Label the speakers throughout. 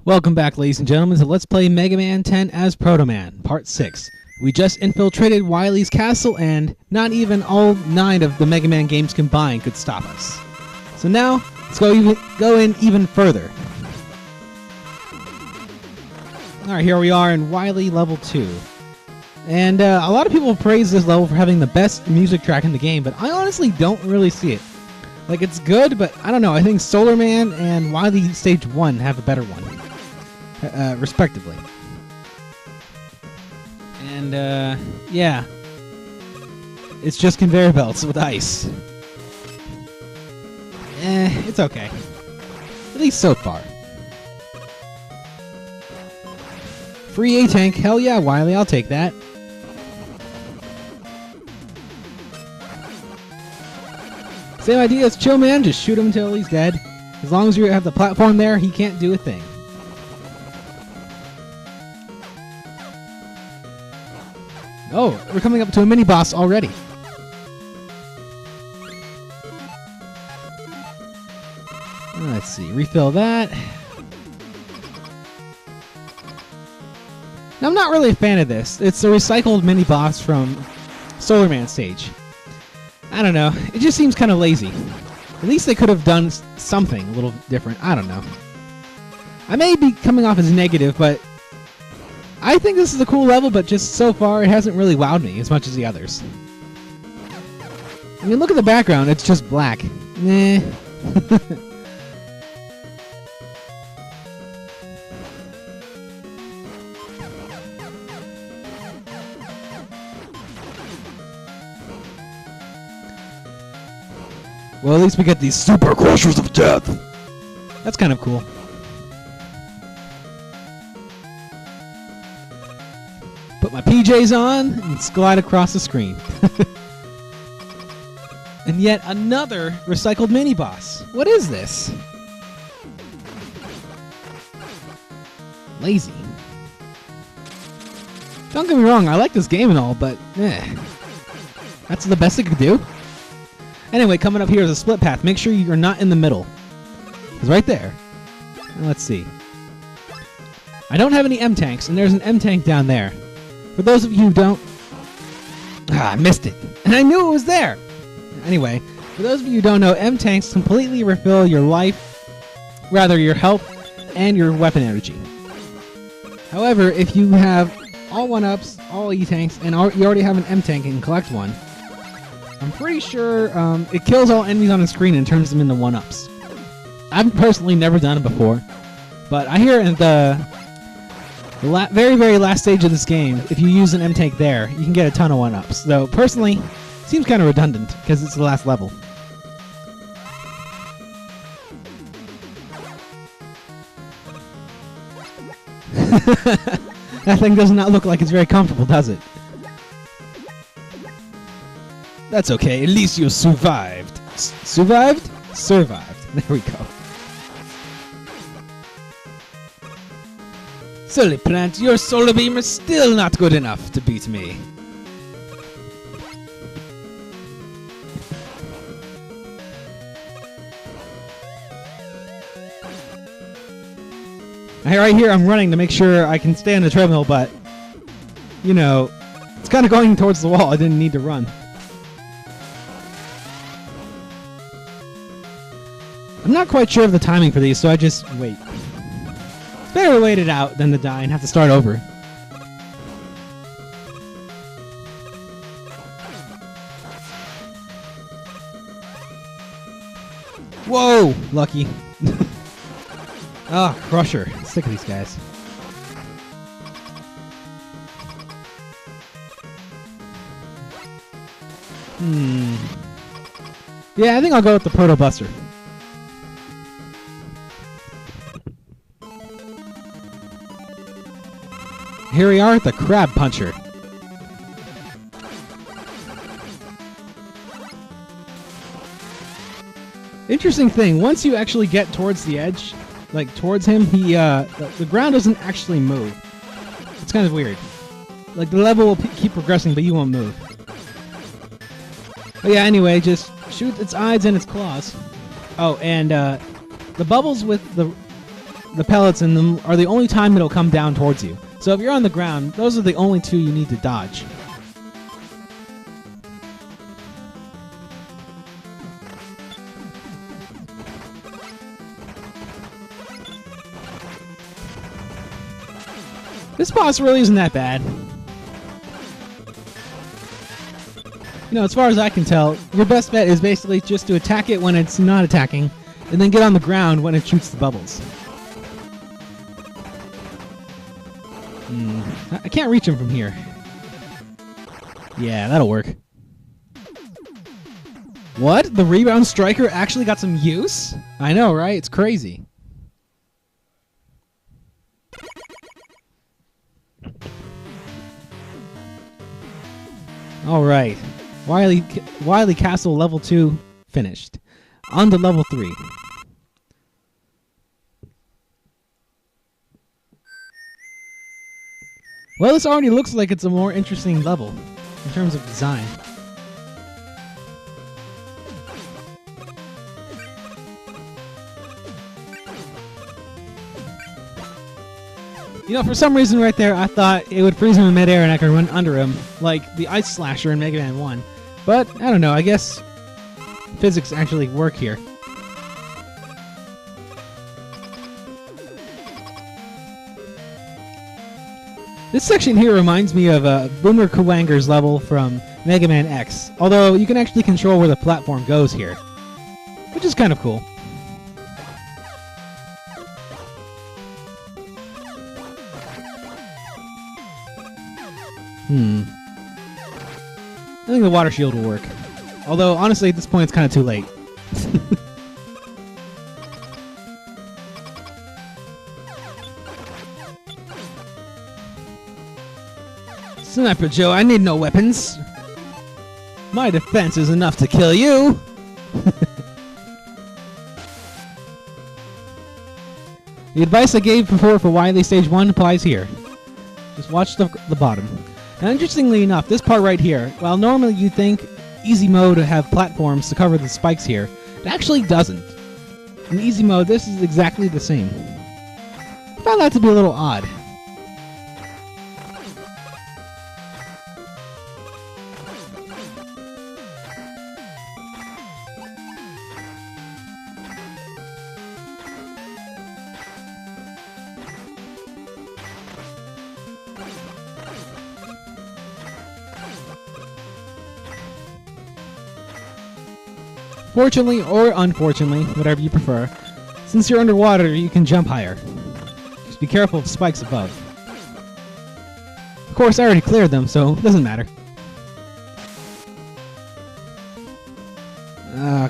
Speaker 1: Welcome back, ladies and gentlemen, to Let's Play Mega Man 10 as Proto Man, Part 6. We just infiltrated Wily's castle, and not even all 9 of the Mega Man games combined could stop us. So now, let's go in even further. Alright, here we are in Wily Level 2. And a lot of people praise this level for having the best music track in the game, but I honestly don't really see it. Like, it's good, but I don't know, I think Solar Man and Wily Stage 1 have a better one. Respectively. And, yeah. It's just conveyor belts with ice. It's okay. At least so far. Free A-Tank, hell yeah, Wily, I'll take that. Same idea as Chill Man, just shoot him until he's dead. As long as you have the platform there, he can't do a thing. Oh, we're coming up to a mini-boss already. Let's see, refill that. Now, I'm not really a fan of this. It's a recycled mini-boss from Solar Man stage. I don't know, it just seems kind of lazy. At least they could have done something a little different, I don't know. I may be coming off as negative, but I think this is a cool level, but just so far it hasn't really wowed me as much as the others. I mean, look at the background, it's just black. Nah. Well, at least we get these Super Crushers of Death. That's kind of cool. Put my PJs on and glide across the screen. And yet another recycled mini-boss. What is this? Lazy. Don't get me wrong, I like this game and all, but that's the best it could do? Anyway, coming up here is a split path. Make sure you're not in the middle. It's right there. Let's see. I don't have any M-Tanks, and there's an M-Tank down there. For those of you who don't... I missed it. And I knew it was there! Anyway, for those of you who don't know, M-Tanks completely refill your life, rather your health, and your weapon energy. However, if you have all 1-ups, all E-Tanks, and you already have an M-Tank and can collect one, I'm pretty sure it kills all enemies on the screen and turns them into 1-ups. I've personally never done it before, but I hear in the very, very last stage of this game, if you use an M-Tank there, you can get a ton of 1-ups. Though, personally, it seems kind of redundant, because it's the last level. That thing does not look like it's very comfortable, does it? That's okay, at least you survived. Survived? Survived. There we go. Silly plant, your solar beam is still not good enough to beat me. Right here, I'm running to make sure I can stay on the treadmill, but, you know, it's kind of going towards the wall. I didn't need to run. I'm not quite sure of the timing for these, so I just wait. It's better to wait it out than to die and have to start over. Whoa! Lucky. Ah, Crusher. Sick of these guys. Yeah, I think I'll go with the Proto Buster. Here we are at the Crab Puncher. Interesting thing, once you actually get towards the edge, like towards him, the ground doesn't actually move. It's kind of weird. Like the level will keep progressing, but you won't move. But yeah, anyway, just shoot its eyes and its claws. Oh, and the bubbles with the the pellets in them are the only time it'll come down towards you. So if you're on the ground, those are the only two you need to dodge. This boss really isn't that bad. You know, as far as I can tell, your best bet is basically just to attack it when it's not attacking, and then get on the ground when it shoots the bubbles. I can't reach him from here. Yeah, that'll work. What? The rebound striker actually got some use? I know, right? It's crazy. Alright. Wily Castle level 2 finished. On to level 3. Well, this already looks like it's a more interesting level in terms of design. You know, for some reason right there, I thought it would freeze him in midair and I could run under him, like the Ice Slasher in Mega Man 1. But, I don't know, I guess physics actually work here. This section here reminds me of Boomer Kuwanger's level from Mega Man X, although you can actually control where the platform goes here, which is kind of cool. I think the water shield will work. Although, honestly, at this point, it's kind of too late. Sniper Joe, I need no weapons. My defense is enough to kill you. The advice I gave before for Wily Stage 1 applies here. Just watch the bottom. Now, interestingly enough, this part right here, while normally you'd think easy mode would have platforms to cover the spikes here, it actually doesn't. In easy mode, this is exactly the same. I found that to be a little odd. Fortunately or unfortunately, whatever you prefer, since you're underwater, you can jump higher. Just be careful of spikes above. Of course, I already cleared them, so it doesn't matter.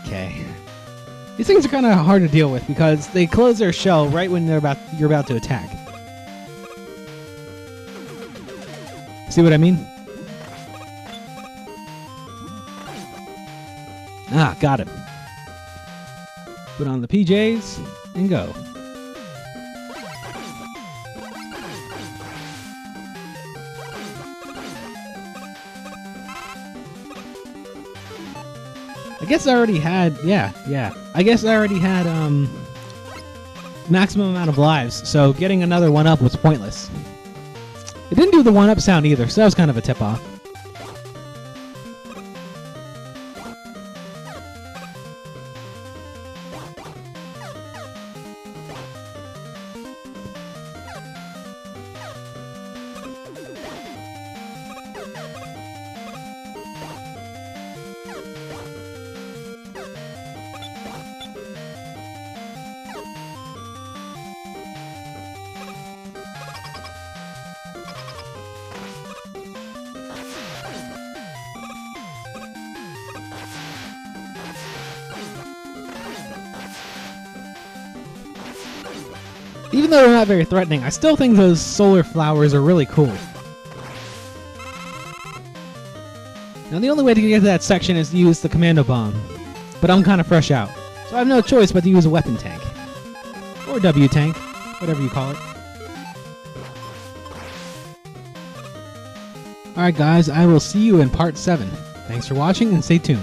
Speaker 1: Okay. These things are kind of hard to deal with because they close their shell right when you're about to attack. See what I mean? Ah, got him. Put on the PJs and go. I guess I already had, yeah. I guess I already had, maximum amount of lives, so getting another 1-up was pointless. It didn't do the 1-up sound either, so that was kind of a tip-off. Even though they're not very threatening, I still think those solar flowers are really cool. Now the only way to get to that section is to use the commando bomb, but I'm kind of fresh out, so I have no choice but to use a weapon tank. Or W tank, whatever you call it. Alright guys, I will see you in part 7. Thanks for watching and stay tuned.